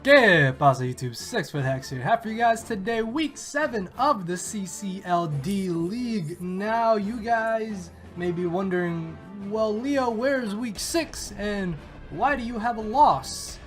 ¿Qué pasa, YouTube? 6-Foot Hacks here. Happy for you guys today, week 7 of the CCL D-League. Now, you guys may be wondering, well, Leo, where's week 6 and why do you have a loss?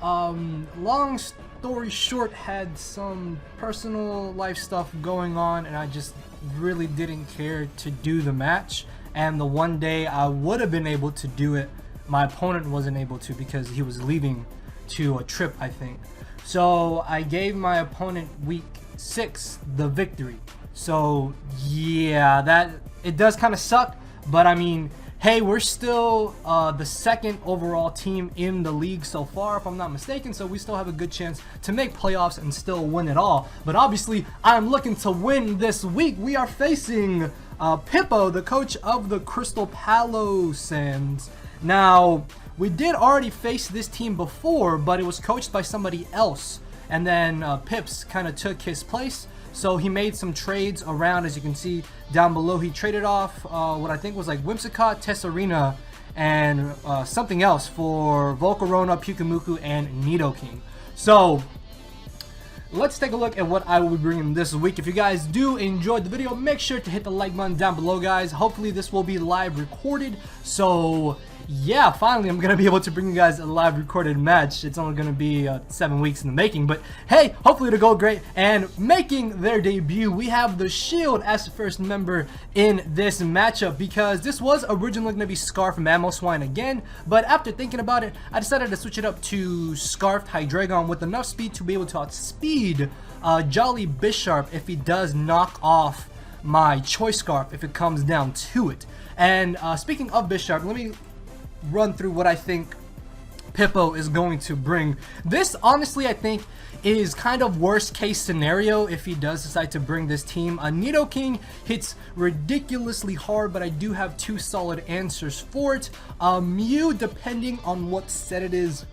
Long story short, had some personal life stuff going on and I just really didn't care to do the match. And the one day I would have been able to do it, my opponent wasn't able to because he was leaving to a trip, I think. So I gave my opponent week 6 the victory. So yeah, that it does kind of suck, but I mean, hey, we're still the second overall team in the league so far, if I'm not mistaken, so we still have a good chance to make playoffs and still win it all. But obviously, I'm looking to win this week. We are facing Pippo, the coach of the Crystal Palossand. Now, we did already face this team before, but it was coached by somebody else. And then Pips kind of took his place. So he made some trades around, as you can see down below. He traded off what I think was like Whimsicott, Tessarina, and something else for Volcarona, Pyukumuku, and Nidoking. So let's take a look at what I will be bringing this week. If you guys do enjoy the video, make sure to hit the like button down below, guys. Hopefully this will be live recorded. So yeah, finally I'm gonna be able to bring you guys a live recorded match. It's only gonna be 7 weeks in the making, but hey, hopefully it'll go great. And making their debut, we have the Shield as the first member in this matchup, because this was originally gonna be Scarf Mamoswine again, but after thinking about it, I decided to switch it up to Scarfed Hydreigon with enough speed to be able to outspeed Jolly Bisharp if he does knock off my Choice Scarf if it comes down to it. And speaking of Bisharp, let me run through what I think Pippo is going to bring. This honestly I think is kind of worst case scenario if he does decide to bring this team. Nidoking hits ridiculously hard, but I do have 2 solid answers for it. Mew, depending on what set it is,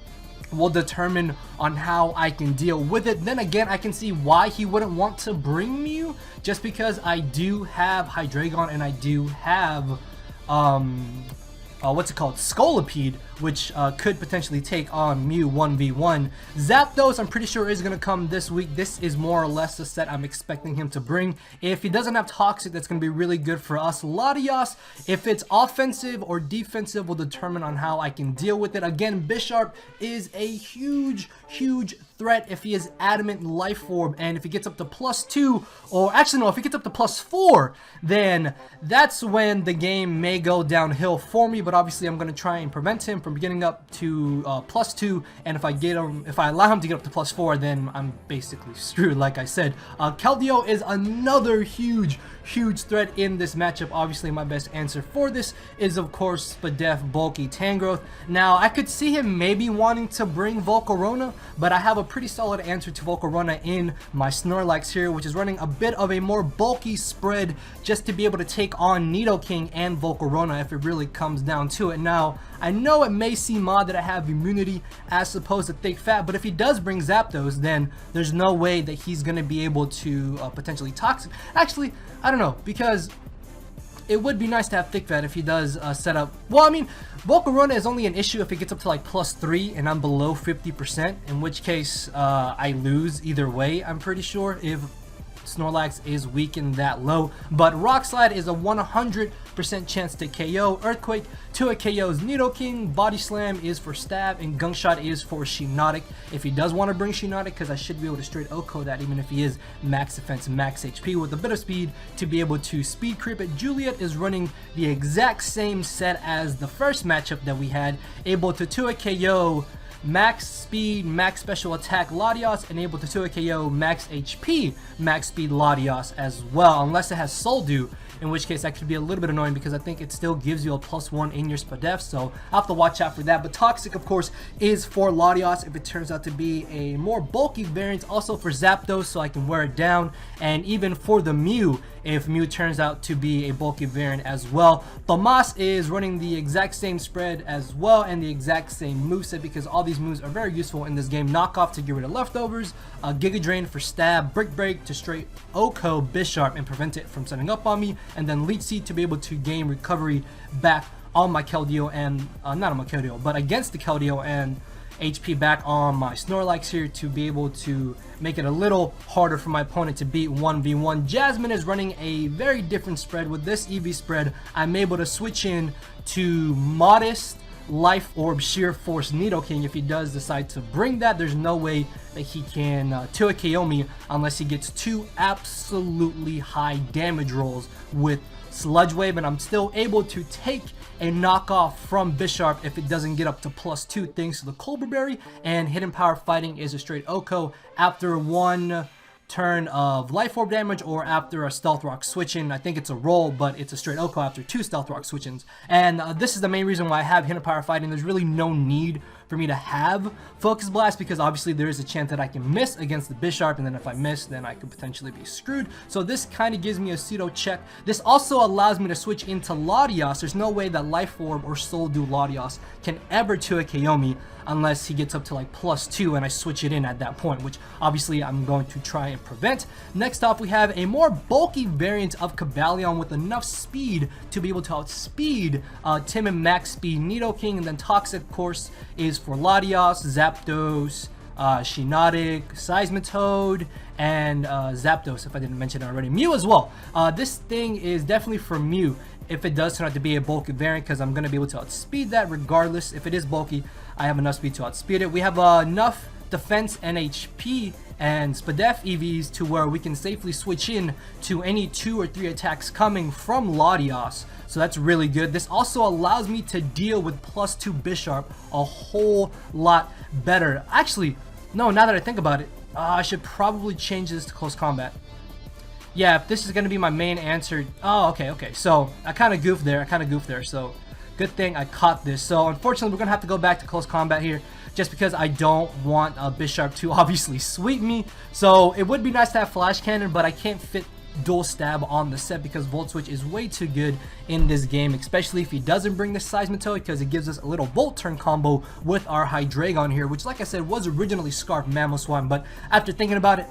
will determine on how I can deal with it. Then again, I can see why he wouldn't want to bring Mew, just because I do have Hydreigon and I do have what's it called, Scolipede, which could potentially take on Mew 1v1. Zapdos, I'm pretty sure is going to come this week. This is more or less the set I'm expecting him to bring. If he doesn't have Toxic, that's going to be really good for us. Latios, if it's offensive or defensive, will determine on how I can deal with it. Again, Bisharp is a huge threat if he is Adamant Life Orb, and if he gets up to +2, or actually no, if he gets up to +4, then that's when the game may go downhill for me. But obviously I'm going to try and prevent him from getting up to +2, and if I allow him to get up to +4, then I'm basically screwed, like I said. Keldeo is another huge threat in this matchup. Obviously my best answer for this is of course Spadef, Bulky, Tangrowth. Now I could see him maybe wanting to bring Volcarona, but I have a pretty solid answer to Volcarona in my Snorlax here, which is running a bit of a more bulky spread just to be able to take on Nidoking and Volcarona if it really comes down to it. Now I know it may seem odd that I have immunity as opposed to Thick Fat, but if he does bring Zapdos, then there's no way that he's going to be able to potentially Toxic. Actually, I don't know, because it would be nice to have Thick Fat if he does set up. Well, I mean, Volcarona is only an issue if it gets up to like +3 and I'm below 50%, in which case I lose either way, I'm pretty sure, if Snorlax is weakened that low. But Rock Slide is a 100% chance to KO. Earthquake to a KO's Nidoking. Body Slam is for stab, and Gunk Shot is for Shiinotic. If he does want to bring Shiinotic, because I should be able to straight OHKO that even if he is max defense, max HP with a bit of speed to be able to speed creep it. Juliet is running the exact same set as the first matchup that we had, able to 2 KO max speed, max special attack Latios, and able to 2 KO max HP, max speed Latios as well, unless it has Soul Dew, in which case that could be a little bit annoying because I think it still gives you a +1 in your Spadef, so I'll have to watch out for that. But Toxic, of course, is for Latios if it turns out to be a more bulky variant, also for Zapdos so I can wear it down, and even for the Mew if Mew turns out to be a bulky variant as well. Tomas is running the exact same spread as well and the exact same moveset, because all these moves are very useful in this game. Knock Off to get rid of leftovers, Giga Drain for stab, Brick Break to straight OHKO Bisharp and prevent it from setting up on me, and then Leech Seed to be able to gain recovery back on my Keldeo, and not on my Keldeo, but against the Keldeo, and HP back on my Snorlax here to be able to make it a little harder for my opponent to beat 1v1. Jasmine is running a very different spread. With this EV spread, I'm able to switch in to Modest, Life Orb, Sheer Force, Nidoking. If he does decide to bring that, there's no way that he can 2 KO me unless he gets 2 absolutely high damage rolls with Sludge Wave, and I'm still able to take a knockoff from Bisharp if it doesn't get up to +2 thanks to the Colbur Berry, and Hidden Power Fighting is a straight OHKO after 1 turn of Life Orb damage or after a Stealth Rock switch-in. I think it's a roll, but it's a straight OHKO after 2 Stealth Rock switch-ins. And this is the main reason why I have Hidden Power Fighting. There's really no need for me to have Focus Blast because obviously there is a chance that I can miss against the Bisharp, and then if I miss, then I could potentially be screwed. So this kind of gives me a pseudo check. This also allows me to switch into Latios. There's no way that Life Orb or Soul Dew Latios can ever 2 KO me unless he gets up to like +2 and I switch it in at that point, which obviously I'm going to try and prevent. Next off, we have a more bulky variant of Cobalion with enough speed to be able to outspeed Tim and Max Speed Nidoking, and then Toxic, of course, is for Latios, Zapdos, Shiinotic, Seismitoad, and Zapdos, if I didn't mention it already. Mew as well. This thing is definitely for Mew if it does turn out to be a bulky variant, because I'm going to be able to outspeed that regardless. If it is bulky, I have enough speed to outspeed it. We have enough defense and HP and Spadef EVs to where we can safely switch in to any 2 or 3 attacks coming from Latios. So that's really good. This also allows me to deal with +2 Bisharp a whole lot better. Actually, no, now that I think about it, I should probably change this to close combat. Yeah, if this is going to be my main answer. Oh, okay. So I kind of goofed there. So good thing I caught this. So unfortunately, we're going to have to go back to close combat here, just because I don't want Bisharp to obviously sweep me. So it would be nice to have Flash Cannon, but I can't fit dual stab on the set because Volt Switch is way too good in this game, especially if he doesn't bring the Seismitoad, because it gives us a little Volt Turn combo with our Hydreigon here, which, like I said, was originally Scarf Mamoswine, but after thinking about it,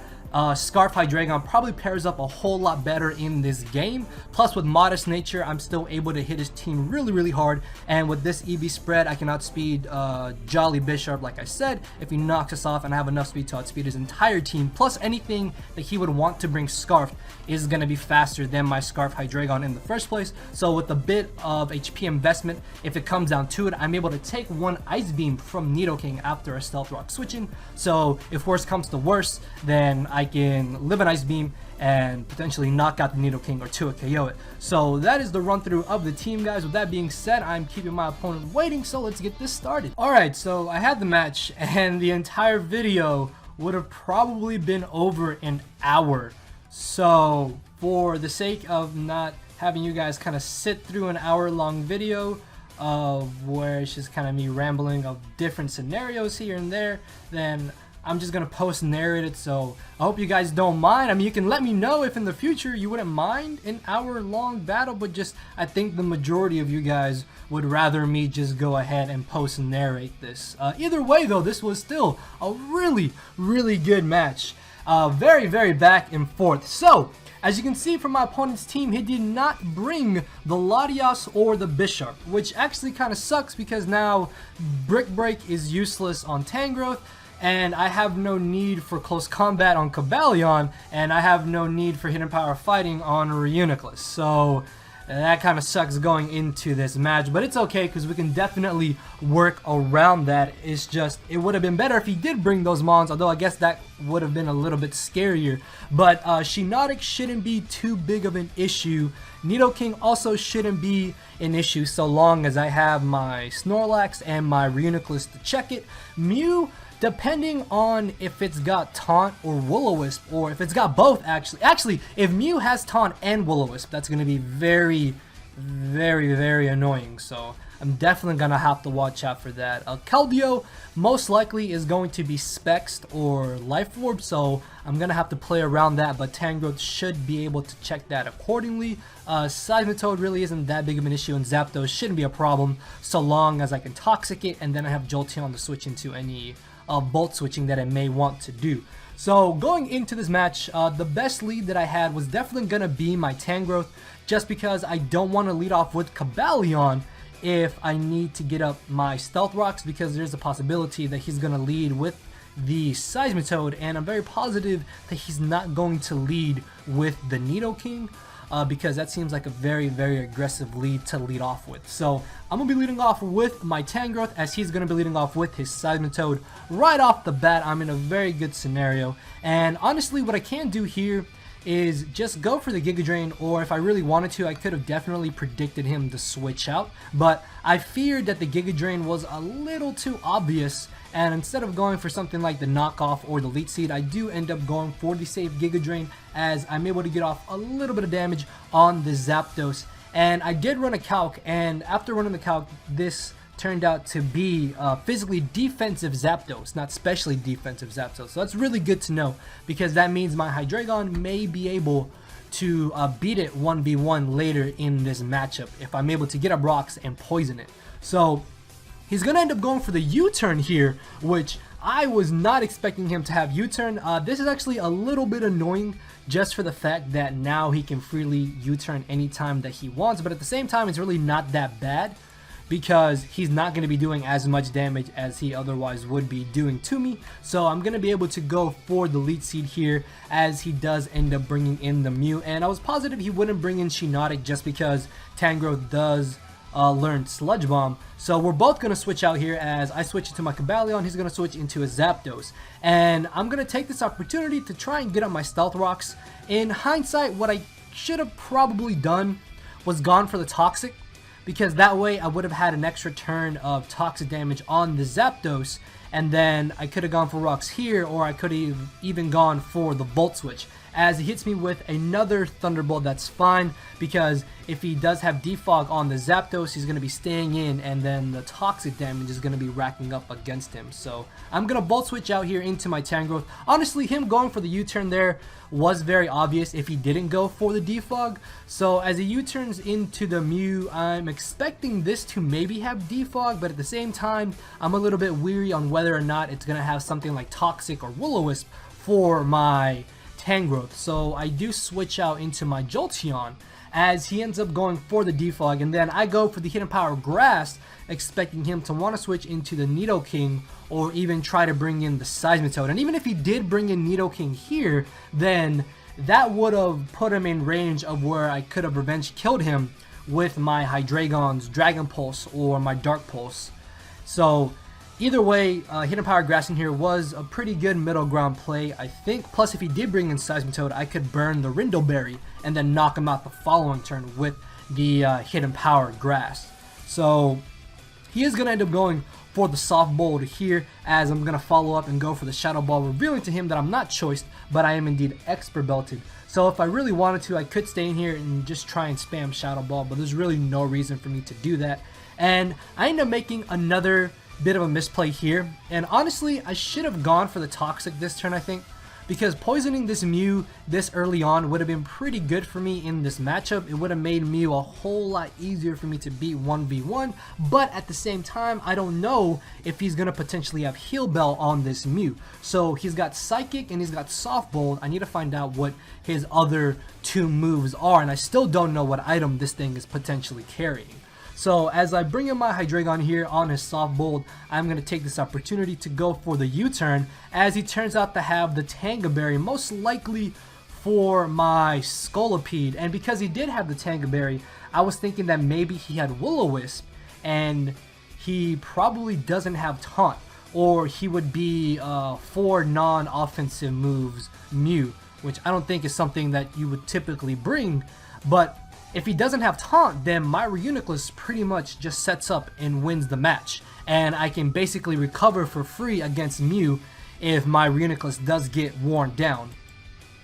Scarf Hydreigon probably pairs up a whole lot better in this game. Plus, with Modest Nature, I'm still able to hit his team really hard, and with this EV spread, I can outspeed Jolly Bisharp, like I said, if he knocks us off, and I have enough speed to outspeed his entire team. Plus, anything that he would want to bring Scarf is going to be faster than my Scarf Hydreigon in the first place. So with a bit of HP investment, if it comes down to it, I'm able to take 1 Ice Beam from Nidoking after a Stealth Rock switching. So if worse comes to worse, then I can live an Ice Beam and potentially knock out the Nidoking or 2 KO it. So that is the run through of the team, guys. With that being said, I'm keeping my opponent waiting, so let's get this started. Alright, so I had the match, and the entire video would have probably been over an hour. So for the sake of not having you guys kind of sit through an hour-long video of where it's just kind of me rambling of different scenarios here and there, then I'm just going to post narrate it. So I hope you guys don't mind. I mean, you can let me know if in the future you wouldn't mind an hour-long battle, but just I think the majority of you guys would rather me just go ahead and post narrate this. Either way, though, this was still a really good match. Very back and forth. So as you can see from my opponent's team, he did not bring the Latios or the Bisharp, which actually kind of sucks because now Brick Break is useless on Tangrowth, and I have no need for close combat on Cobalion, and I have no need for Hidden Power Fighting on Reuniclus. So that kind of sucks going into this match, but it's okay because we can definitely work around that. It's just, it would have been better if he did bring those mons, although I guess that would have been a little bit scarier. But Shiinotic shouldn't be too big of an issue. Nidoking also shouldn't be an issue so long as I have my Snorlax and my Reuniclus to check it. Mew, depending on if it's got Taunt or Will-O-Wisp, or if it's got both, actually, if Mew has Taunt and Will-O-Wisp, that's going to be very annoying, so I'm definitely going to have to watch out for that. Keldeo most likely is going to be Spexed or Life Orb, so I'm going to have to play around that, but Tangrowth should be able to check that accordingly. Seismitoad really isn't that big of an issue, and Zapdos shouldn't be a problem so long as I can Toxic it, and then I have Jolteon to switch into any Bolt switching that I may want to do. So going into this match, the best lead that I had was definitely going to be my Tangrowth, just because I don't want to lead off with Cobalion if I need to get up my Stealth Rocks, because there's a possibility that he's going to lead with the Seismitoad, and I'm very positive that he's not going to lead with the Nidoking, because that seems like a very, very aggressive lead to lead off with. So I'm going to be leading off with my Tangrowth, as he's going to be leading off with his Seismitoad. Right off the bat, I'm in a very good scenario, and honestly what I can do here is just go for the Giga Drain, or if I really wanted to, I could have definitely predicted him to switch out, but I feared that the Giga Drain was a little too obvious, and instead of going for something like the knockoff or the Leech Seed, I do end up going for the safe Giga Drain, as I'm able to get off a little bit of damage on the Zapdos. And I did run a calc, and after running the calc, this turned out to be physically defensive Zapdos, not specially defensive Zapdos. So that's really good to know, because that means my Hydreigon may be able to beat it 1v1 later in this matchup if I'm able to get up rocks and poison it. So he's going to end up going for the U-turn here, which I was not expecting him to have U-turn. This is actually a little bit annoying, just for the fact that now he can freely U-turn anytime that he wants, but at the same time it's really not that bad, because he's not going to be doing as much damage as he otherwise would be doing to me. So I'm going to be able to go for the Leech Seed here, as he does end up bringing in the Mew, and I was positive he wouldn't bring in Shiinotic just because Tangrowth does learn Sludge Bomb. So we're both going to switch out here, as I switch into my Cobalion, he's going to switch into a Zapdos. And I'm going to take this opportunity to try and get up my Stealth Rocks. In hindsight, what I should have probably done was gone for the Toxic, because that way I would have had an extra turn of toxic damage on the Zapdos, and then I could have gone for rocks here, or I could have even gone for the Volt Switch. As he hits me with another Thunderbolt, that's fine, because if he does have Defog on the Zapdos, he's going to be staying in, and then the toxic damage is going to be racking up against him. So I'm going to Volt Switch out here into my Tangrowth. Honestly, him going for the U-turn there was very obvious if he didn't go for the Defog. So as he U-turns into the Mew, I'm expecting this to maybe have Defog, but at the same time, I'm a little bit weary on whether or not it's going to have something like Toxic or Will-O-Wisp for my Tangrowth. So I do switch out into my Jolteon, as he ends up going for the Defog, and then I go for the Hidden Power Grass, expecting him to want to switch into the Nidoking, or even try to bring in the Seismitoad. And even if he did bring in Nidoking here, then that would have put him in range of where I could have revenge killed him with my Hydreigon's Dragon Pulse or my Dark Pulse. So either way, Hidden Power Grassing here was a pretty good middle ground play, I think. Plus, if he did bring in Seismitoad, I could burn the Rindleberry and then knock him out the following turn with the Hidden Power Grass. So he is going to end up going for the Soft Bolt here, as I'm going to follow up and go for the Shadow Ball, revealing to him that I'm not choiced, but I am indeed Expert Belted. So if I really wanted to, I could stay in here and just try and spam Shadow Ball, but there's really no reason for me to do that. And I end up making another bit of a misplay here, and honestly I should have gone for the Toxic this turn, I think, because poisoning this Mew this early on would have been pretty good for me in this matchup. It would have made Mew a whole lot easier for me to beat 1v1, but at the same time I don't know if he's going to potentially have Heal Bell on this Mew. So he's got Psychic and he's got Soft Bolt. I need to find out what his other two moves are, and I still don't know what item this thing is potentially carrying. So as I bring in my Hydreigon here on his Soft Bolt, I'm going to take this opportunity to go for the U-turn, as he turns out to have the Tanga Berry, most likely for my Scolipede. And because he did have the Tanga Berry, I was thinking that maybe he had Will-O-Wisp, and he probably doesn't have Taunt, or he would be 4 non-offensive moves Mew, which I don't think is something that you would typically bring. But if he doesn't have Taunt, then my Reuniclus pretty much just sets up and wins the match, and I can basically recover for free against Mew if my Reuniclus does get worn down.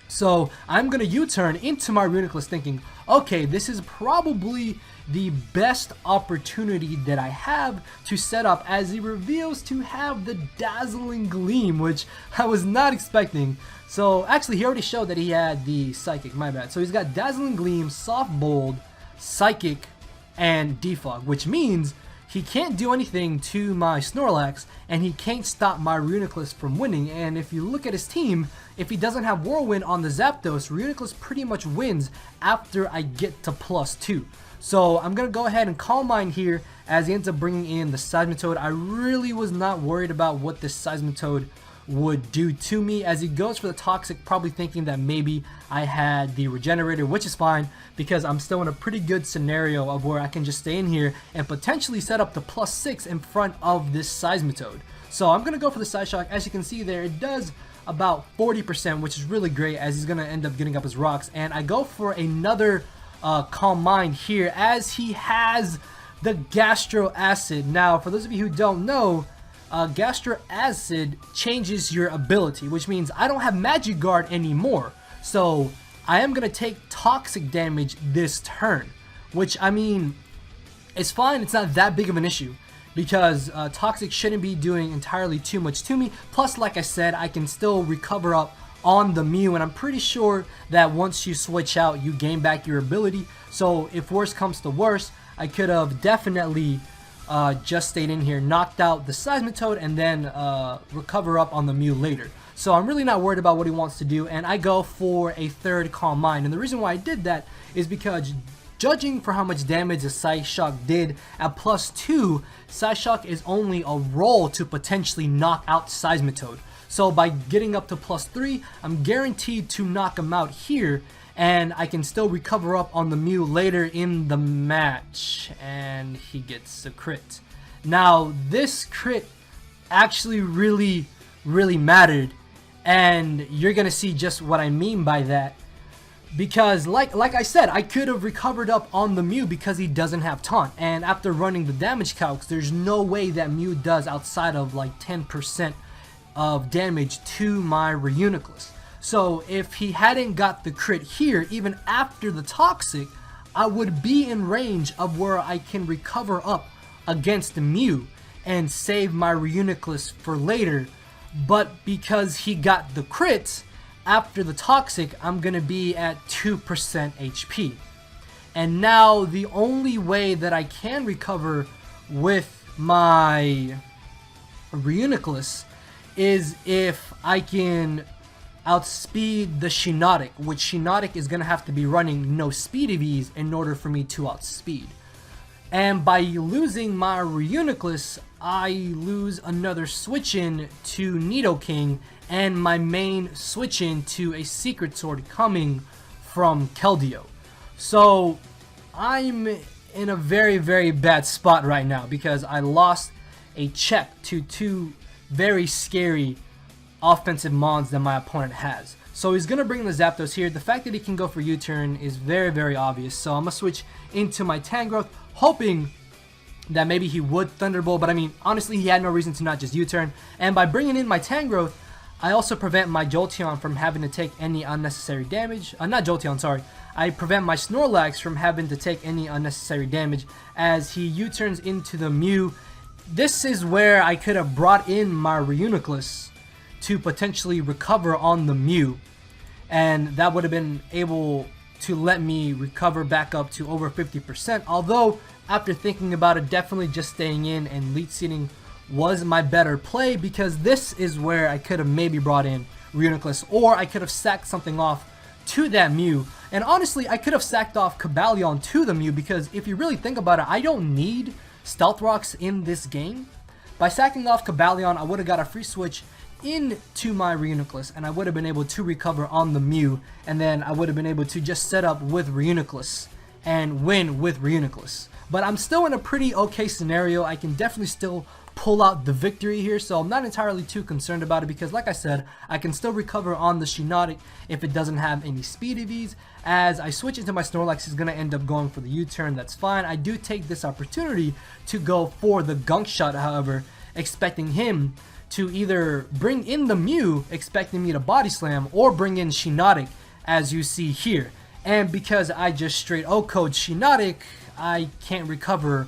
So I'm going to U-turn into my Reuniclus thinking, okay, this is probably the best opportunity that I have to set up, as he reveals to have the Dazzling Gleam, which I was not expecting. So actually he already showed that he had the Psychic, my bad. So he's got Dazzling Gleam, Soft Bolt, Psychic, and Defog, which means he can't do anything to my Snorlax, and he can't stop my Reuniclus from winning. And if you look at his team, if he doesn't have Whirlwind on the Zapdos, Reuniclus pretty much wins after I get to +2. So I'm going to go ahead and Calm Mind here as he ends up bringing in the Seismitoad. I really was not worried about what this Seismitoad would do to me, as he goes for the Toxic, probably thinking that maybe I had the Regenerator, which is fine because I'm still in a pretty good scenario of where I can just stay in here and potentially set up the +6 in front of this Seismitoad. So I'm going to go for the Side Shock. As you can see there, it does about 40%, which is really great, as he's going to end up getting up his rocks. And I go for another Calm Mind here as he has the Gastro Acid. Now, for those of you who don't know, Gastro Acid changes your ability, which means I don't have Magic Guard anymore. So I am going to take Toxic damage this turn, which, I mean, it's fine. It's not that big of an issue because Toxic shouldn't be doing entirely too much to me. Plus, like I said, I can still recover up on the Mew, and I'm pretty sure that once you switch out, you gain back your ability. So if worse comes to worse, I could have definitely just stayed in here, knocked out the Seismitoad, and then recover up on the Mew later. So I'm really not worried about what he wants to do, and I go for a third Calm Mind. And the reason why I did that is because, judging for how much damage the Side Shock did at +2, Side Shock is only a roll to potentially knock out Seismitoad. So by getting up to +3, I'm guaranteed to knock him out here, and I can still recover up on the Mew later in the match. And he gets a crit. Now, this crit actually really mattered, and you're gonna see just what I mean by that. Because like I said, I could have recovered up on the Mew because he doesn't have Taunt, and after running the damage calcs, there's no way that Mew does outside of like 10% of damage to my Reuniclus. So if he hadn't got the crit here, even after the Toxic, I would be in range of where I can recover up against the Mew and save my Reuniclus for later. But because he got the crits after the Toxic, I'm gonna be at 2% HP. And now the only way that I can recover with my Reuniclus is if I can outspeed the Shiinotic, which Shiinotic is going to have to be running no speed EVs in order for me to outspeed. And by losing my Reuniclus, I lose another switch in to Nidoking and my main switch in to a Secret Sword coming from Keldeo. So I'm in a very bad spot right now because I lost a check to two very scary offensive mons that my opponent has. So he's going to bring the Zapdos here. The fact that he can go for U-turn is very obvious. So I'm going to switch into my Tangrowth, hoping that maybe he would Thunderbolt. But I mean, honestly, he had no reason to not just U-turn. And by bringing in my Tangrowth, I also prevent my Jolteon from having to take any unnecessary damage. Not Jolteon, sorry. I prevent my Snorlax from having to take any unnecessary damage as he U-turns into the Mew. This is where I could have brought in my Reuniclus to potentially recover on the Mew, and that would have been able to let me recover back up to over 50%. Although, after thinking about it, definitely just staying in and lead seeding was my better play, because this is where I could have maybe brought in Reuniclus, or I could have sacked something off to that Mew. And honestly, I could have sacked off Cobalion to the Mew, because if you really think about it, I don't need Stealth Rocks in this game. By sacking off Cobalion, I would have got a free switch into my Reuniclus, and I would have been able to recover on the Mew, and then I would have been able to just set up with Reuniclus and win with Reuniclus. But I'm still in a pretty okay scenario. I can definitely still pull out the victory here, so I'm not entirely too concerned about it, because like I said, I can still recover on the Shiinotic if it doesn't have any speed EVs. As I switch into my Snorlax, he's going to end up going for the U-turn. That's fine. I do take this opportunity to go for the Gunk Shot, however, expecting him to either bring in the Mew, expecting me to Body Slam, or bring in Shiinotic, as you see here. And because I just straight O-code Shiinotic, I can't recover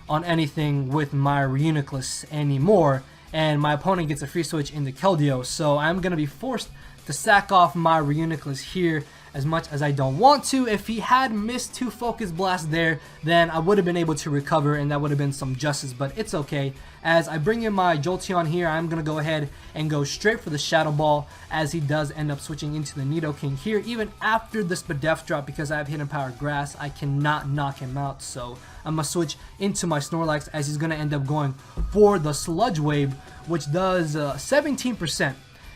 on anything with my Reuniclus anymore, and my opponent gets a free switch into Keldeo, so I'm going to be forced to sack off my Reuniclus here, as much as I don't want to. If he had missed 2 Focus Blasts there, then I would have been able to recover, and that would have been some justice, but it's okay. As I bring in my Jolteon here, I'm going to go ahead and go straight for the Shadow Ball, as he does end up switching into the Nidoking here. Even after the Spadef drop, because I have Hidden Power Grass, I cannot knock him out, so I'm going to switch into my Snorlax, as he's going to end up going for the Sludge Wave, which does 17%.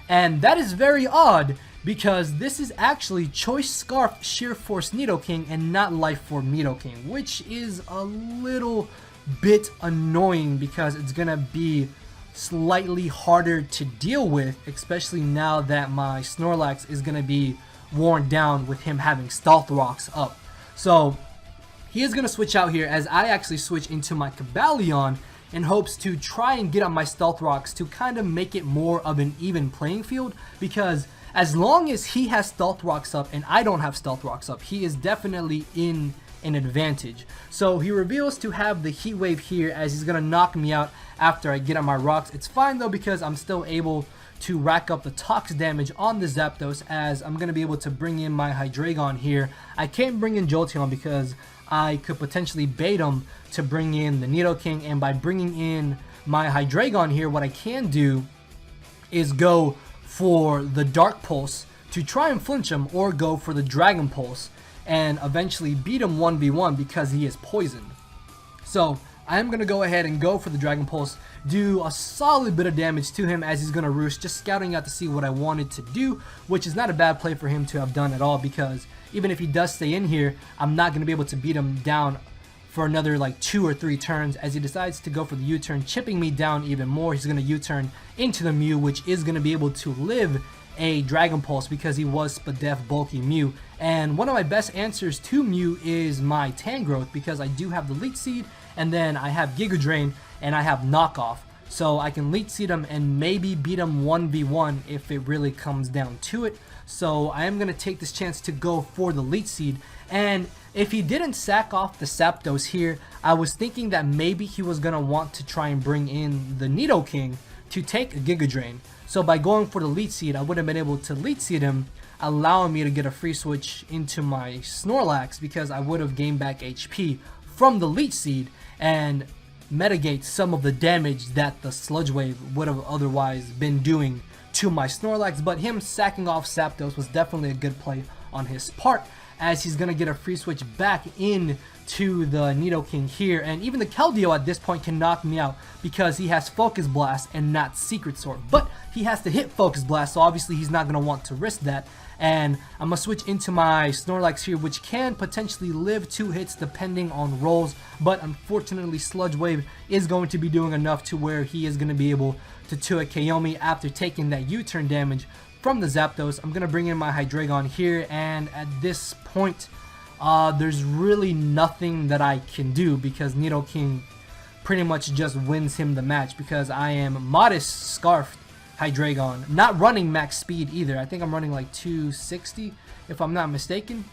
And that is very odd, because this is actually Choice Scarf Sheer Force Nidoking and not Life Form Nidoking, which is a little bit annoying because it's gonna be slightly harder to deal with, especially now that my Snorlax is gonna be worn down with him having Stealth Rocks up. So he is gonna switch out here, as I actually switch into my Cobalion in hopes to try and get up my Stealth Rocks to kind of make it more of an even playing field, because as long as he has Stealth Rocks up and I don't have Stealth Rocks up, he is definitely in an advantage. So he reveals to have the Heat Wave here, as he's going to knock me out after I get on my rocks. It's fine though, because I'm still able to rack up the Tox damage on the Zapdos, as I'm going to be able to bring in my Hydreigon here. I can't bring in Jolteon because I could potentially bait him to bring in the Nidoking, and by bringing in my Hydreigon here, what I can do is go for the Dark Pulse to try and flinch him, or go for the Dragon Pulse and eventually beat him 1v1 because he is poisoned. So I am going to go ahead and go for the Dragon Pulse, do a solid bit of damage to him as he's going to roost, just scouting out to see what I wanted to do, which is not a bad play for him to have done at all, because even if he does stay in here, I'm not going to be able to beat him down for another like 2 or 3 turns, as he decides to go for the U-turn, chipping me down even more. He's going to U-turn into the Mew, which is going to be able to live a Dragon Pulse because he was Spadef bulky Mew. And one of my best answers to Mew is my Tangrowth, because I do have the Leech Seed, and then I have Giga Drain, and I have Knockoff. So I can Leech Seed him and maybe beat him 1v1 if it really comes down to it. So I am going to take this chance to go for the Leech Seed. And if he didn't sack off the Zapdos here, I was thinking that maybe he was going to want to try and bring in the Nidoking to take a Giga Drain. So by going for the Leech Seed, I would have been able to Leech Seed him, allowing me to get a free switch into my Snorlax, because I would have gained back HP from the Leech Seed and mitigate some of the damage that the Sludge Wave would have otherwise been doing to my Snorlax. But him sacking off Zapdos was definitely a good play on his part, as he's going to get a free switch back in to the Nidoking here. And even the Keldeo at this point can knock me out because he has Focus Blast and not Secret Sword. But he has to hit Focus Blast, so obviously he's not going to want to risk that. And I'm going to switch into my Snorlax here, which can potentially live 2 hits depending on rolls. But unfortunately, Sludge Wave is going to be doing enough to where he is going to be able to 2-hit KO me after taking that U-turn damage from the Zapdos. I'm going to bring in my Hydreigon here, and at this point, there's really nothing that I can do, because Nidoking pretty much just wins him the match, because I am Modest Scarfed Hydreigon, not running max speed either. I think I'm running like 260 if I'm not mistaken.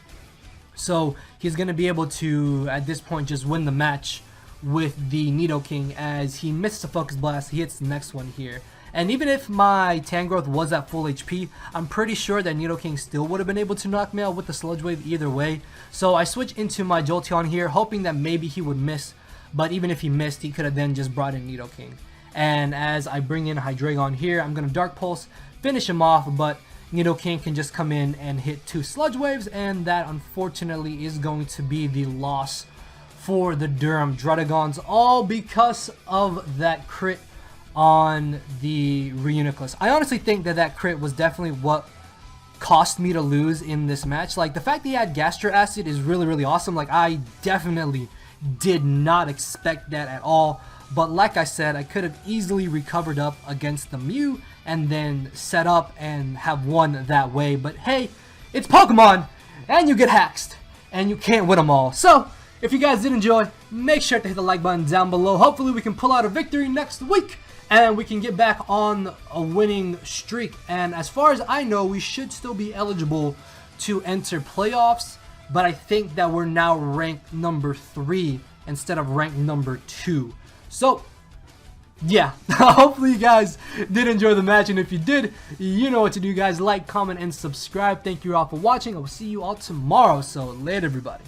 So he's going to be able to, at this point, just win the match with the Nidoking, as he misses a Focus Blast. He hits the next one here. And even if my Tangrowth was at full HP, I'm pretty sure that Nidoking still would have been able to knock me out with the Sludge Wave either way. So I switch into my Jolteon here, hoping that maybe he would miss. But even if he missed, he could have then just brought in Nidoking. And as I bring in Hydreigon here, I'm going to Dark Pulse, finish him off, but Nidoking can just come in and hit 2 Sludge Waves, and that unfortunately is going to be the loss for the Durham Druddigons, all because of that crit on the Reuniclus. I honestly think that that crit was definitely what cost me to lose in this match. Like, the fact that he had Gastro Acid is really, really awesome. Like, I definitely did not expect that at all. But like I said, I could have easily recovered up against the Mew and then set up and have won that way. But hey, it's Pokemon, and you get haxed, and you can't win them all. So, if you guys did enjoy, make sure to hit the like button down below. Hopefully we can pull out a victory next week, and we can get back on a winning streak. And as far as I know, we should still be eligible to enter playoffs, but I think that we're now ranked number 3 instead of ranked number 2. So, yeah, hopefully you guys did enjoy the match, and if you did, you know what to do, guys. Like, comment, and subscribe. Thank you all for watching. I will see you all tomorrow, so later, everybody.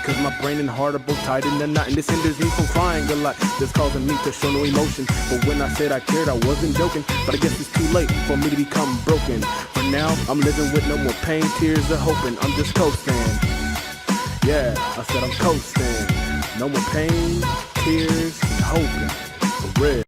Cause my brain and heart are both tied in the knot, and this hinders me from crying a lot. That's causing me to show no emotion. But when I said I cared, I wasn't joking. But I guess it's too late for me to become broken. For now, I'm living with no more pain, tears, or hoping. I'm just coasting. Yeah, I said I'm coasting. No more pain, tears, and hoping. For real.